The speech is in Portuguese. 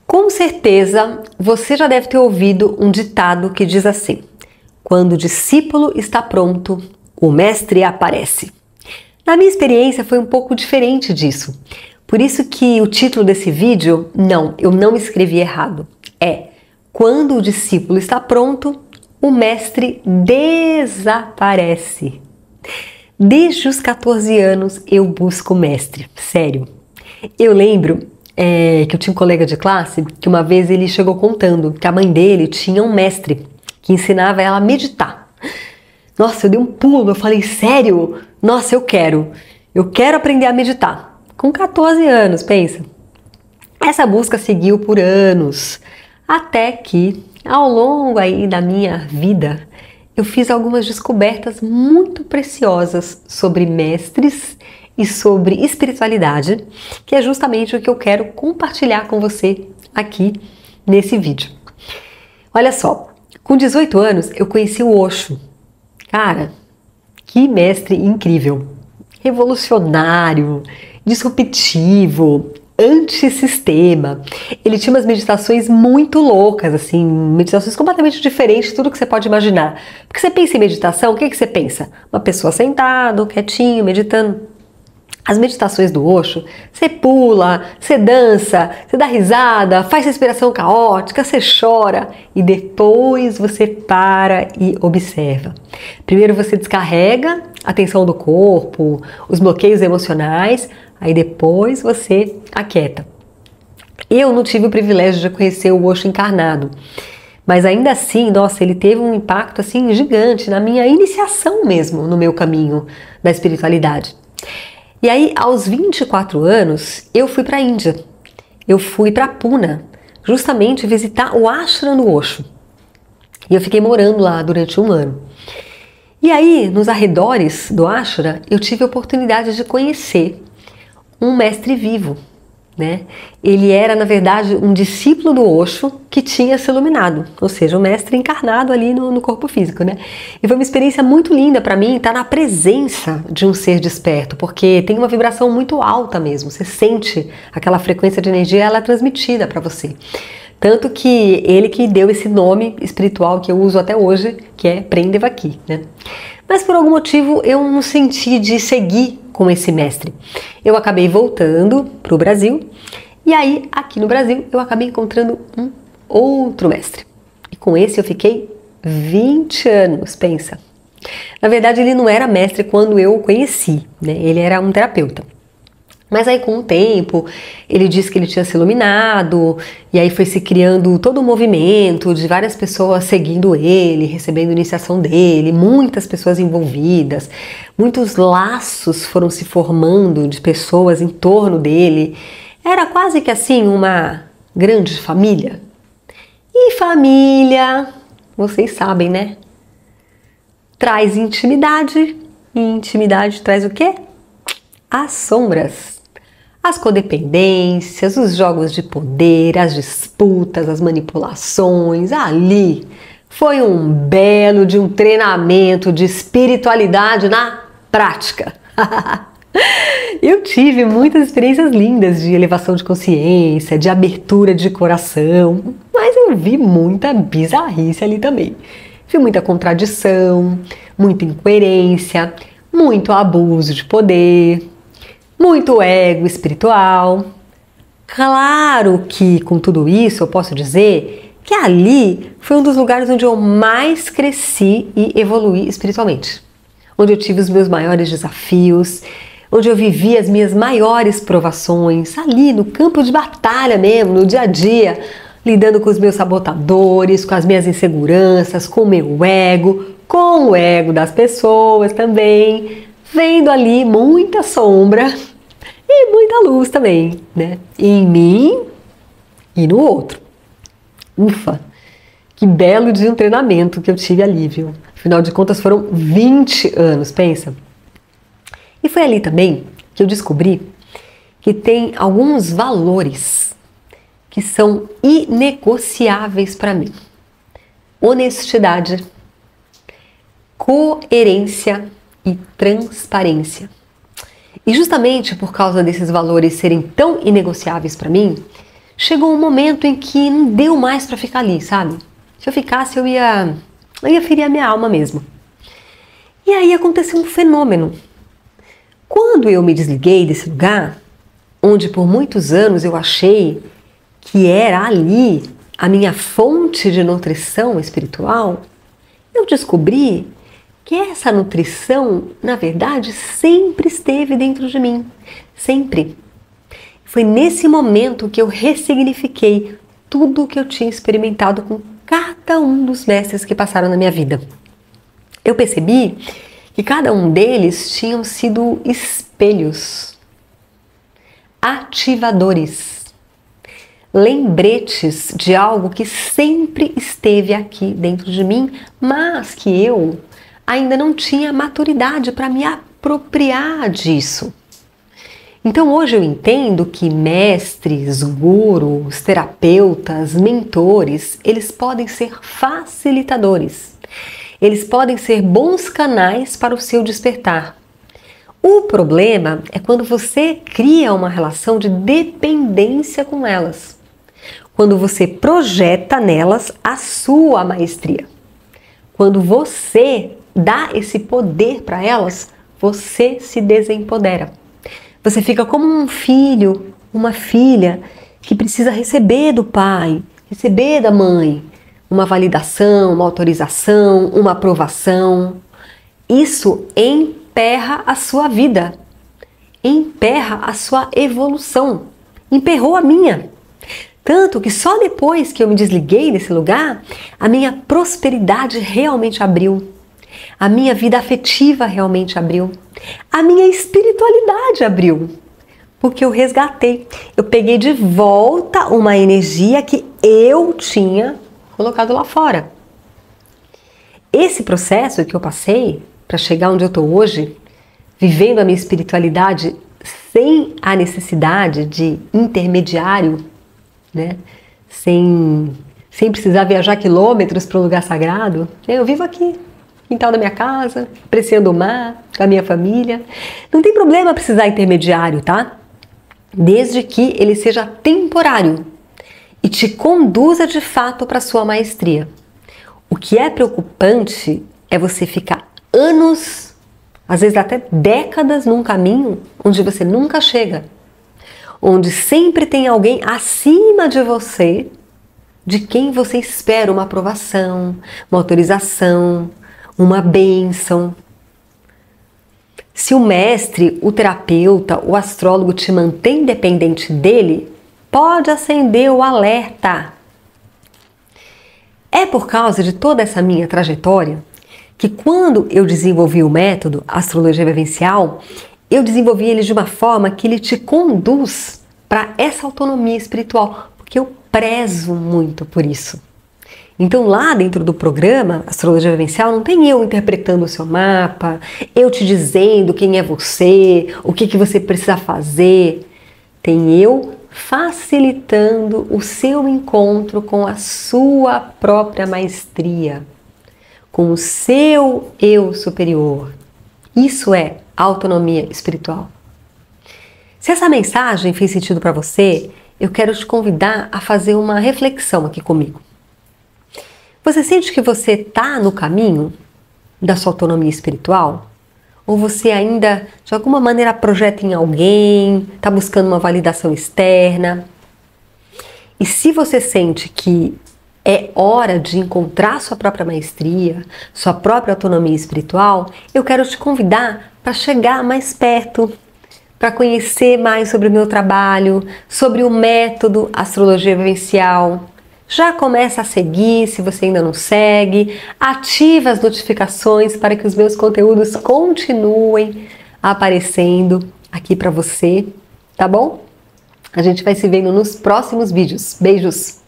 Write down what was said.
Com certeza, você já deve ter ouvido um ditado que diz assim: quando o discípulo está pronto, o mestre aparece. Na minha experiência foi um pouco diferente disso. Por isso que o título desse vídeo, eu não escrevi errado. É: quando o discípulo está pronto, o mestre desaparece. Desde os 14 anos eu busco o mestre, sério. Eu lembro que eu tinha um colega de classe que uma vez ele chegou contando que a mãe dele tinha um mestre que ensinava ela a meditar. Nossa, eu dei um pulo, eu falei, sério? Nossa, eu quero aprender a meditar. Com 14 anos, pensa. Essa busca seguiu por anos, até que, ao longo aí da minha vida, eu fiz algumas descobertas muito preciosas sobre mestres e sobre espiritualidade, que é justamente o que eu quero compartilhar com você aqui nesse vídeo. Olha só, com 18 anos eu conheci o Osho. Cara, que mestre incrível, revolucionário, disruptivo, antissistema. Ele tinha umas meditações muito loucas, assim, meditações completamente diferentes de tudo que você pode imaginar. Porque você pensa em meditação, o que você pensa? Uma pessoa sentada, quietinho, meditando. As meditações do Osho, você pula, você dança, você dá risada, faz respiração caótica, você chora e depois você para e observa. Primeiro você descarrega a tensão do corpo, os bloqueios emocionais, aí depois você aquieta. Eu não tive o privilégio de conhecer o Osho encarnado, mas ainda assim, nossa, ele teve um impacto assim gigante na minha iniciação mesmo, no meu caminho da espiritualidade. E aí, aos 24 anos, eu fui para a Índia. Eu fui para Pune, justamente visitar o ashram do Osho. E eu fiquei morando lá durante um ano. E aí, nos arredores do ashram, eu tive a oportunidade de conhecer um mestre vivo, né? Ele era, na verdade, um discípulo do Osho que tinha se iluminado, ou seja, um mestre encarnado ali no corpo físico, né? E foi uma experiência muito linda para mim estar na presença de um ser desperto, porque tem uma vibração muito alta mesmo, você sente aquela frequência de energia, ela é transmitida para você. Tanto que ele que deu esse nome espiritual que eu uso até hoje, que é Prem Devaki, né? Mas por algum motivo eu não senti de seguir com esse mestre. Eu acabei voltando para o Brasil e aí aqui no Brasil eu acabei encontrando um outro mestre. E com esse eu fiquei 20 anos, pensa. Na verdade ele não era mestre quando eu o conheci, né? Ele era um terapeuta. Mas aí com o tempo, ele disse que ele tinha se iluminado, e aí foi se criando todo um movimento de várias pessoas seguindo ele, recebendo iniciação dele, muitas pessoas envolvidas, muitos laços foram se formando de pessoas em torno dele. Era quase que assim uma grande família. E família, vocês sabem, né? Traz intimidade, e intimidade traz o quê? As sombras. As codependências, os jogos de poder, as disputas, as manipulações. Ali foi um belo de um treinamento de espiritualidade na prática. Eu tive muitas experiências lindas de elevação de consciência, de abertura de coração, mas eu vi muita bizarrice ali também. Vi muita contradição, muita incoerência, muito abuso de poder, muito ego espiritual. Claro que com tudo isso eu posso dizer que ali foi um dos lugares onde eu mais cresci e evoluí espiritualmente. Onde eu tive os meus maiores desafios, onde eu vivi as minhas maiores provações, ali no campo de batalha mesmo, no dia a dia, lidando com os meus sabotadores, com as minhas inseguranças, com o meu ego, com o ego das pessoas também, vendo ali muita sombra e muita luz também, né? Em mim e no outro. Ufa, que belo de um treinamento que eu tive ali, viu? Afinal de contas foram 20 anos, pensa. E foi ali também que eu descobri que tem alguns valores que são inegociáveis para mim. Honestidade, coerência e transparência. E justamente por causa desses valores serem tão inegociáveis para mim, chegou um momento em que não deu mais para ficar ali, sabe? Se eu ficasse, eu ia ferir a minha alma mesmo. E aí aconteceu um fenômeno. Quando eu me desliguei desse lugar, onde por muitos anos eu achei que era ali a minha fonte de nutrição espiritual, eu descobri que essa nutrição, na verdade, sempre esteve dentro de mim. Sempre. Foi nesse momento que eu ressignifiquei tudo o que eu tinha experimentado com cada um dos mestres que passaram na minha vida. Eu percebi que cada um deles tinham sido espelhos, ativadores, lembretes de algo que sempre esteve aqui dentro de mim, mas que eu ainda não tinha maturidade para me apropriar disso. Então hoje eu entendo que mestres, gurus, terapeutas, mentores, eles podem ser facilitadores. Eles podem ser bons canais para o seu despertar. O problema é quando você cria uma relação de dependência com elas. Quando você projeta nelas a sua maestria. Quando você dá esse poder para elas, você se desempodera. Você fica como um filho, uma filha que precisa receber do pai, receber da mãe uma validação, uma autorização, uma aprovação. Isso emperra a sua vida, emperra a sua evolução, emperrou a minha. Tanto que só depois que eu me desliguei desse lugar, a minha prosperidade realmente abriu. A minha vida afetiva realmente abriu. A minha espiritualidade abriu. Porque eu resgatei. Eu peguei de volta uma energia que eu tinha colocado lá fora. Esse processo que eu passei para chegar onde eu estou hoje, vivendo a minha espiritualidade sem a necessidade de intermediário, né? Sem precisar viajar quilômetros para um lugar sagrado, eu vivo aqui. Quintal da minha casa, apreciando o mar, com a minha família. Não tem problema precisar intermediário, tá? Desde que ele seja temporário e te conduza de fato para a sua maestria. O que é preocupante é você ficar anos, às vezes até décadas num caminho onde você nunca chega. Onde sempre tem alguém acima de você, de quem você espera uma aprovação, uma autorização, uma bênção. Se o mestre, o terapeuta, o astrólogo te mantém dependente dele, pode acender o alerta. É por causa de toda essa minha trajetória que quando eu desenvolvi o método Astrologia Vivencial, eu desenvolvi ele de uma forma que ele te conduz para essa autonomia espiritual, porque eu prezo muito por isso. Então lá dentro do programa Astrologia Vivencial não tem eu interpretando o seu mapa, eu te dizendo quem é você, o que você precisa fazer. Tem eu facilitando o seu encontro com a sua própria maestria, com o seu eu superior. Isso é autonomia espiritual. Se essa mensagem fez sentido para você, eu quero te convidar a fazer uma reflexão aqui comigo. Você sente que você está no caminho da sua autonomia espiritual? Ou você ainda, de alguma maneira, projeta em alguém, está buscando uma validação externa? E se você sente que é hora de encontrar sua própria maestria, sua própria autonomia espiritual, eu quero te convidar para chegar mais perto, para conhecer mais sobre o meu trabalho, sobre o método Astrologia Vivencial. Já começa a seguir, se você ainda não segue, ativa as notificações para que os meus conteúdos continuem aparecendo aqui para você, tá bom? A gente vai se vendo nos próximos vídeos. Beijos!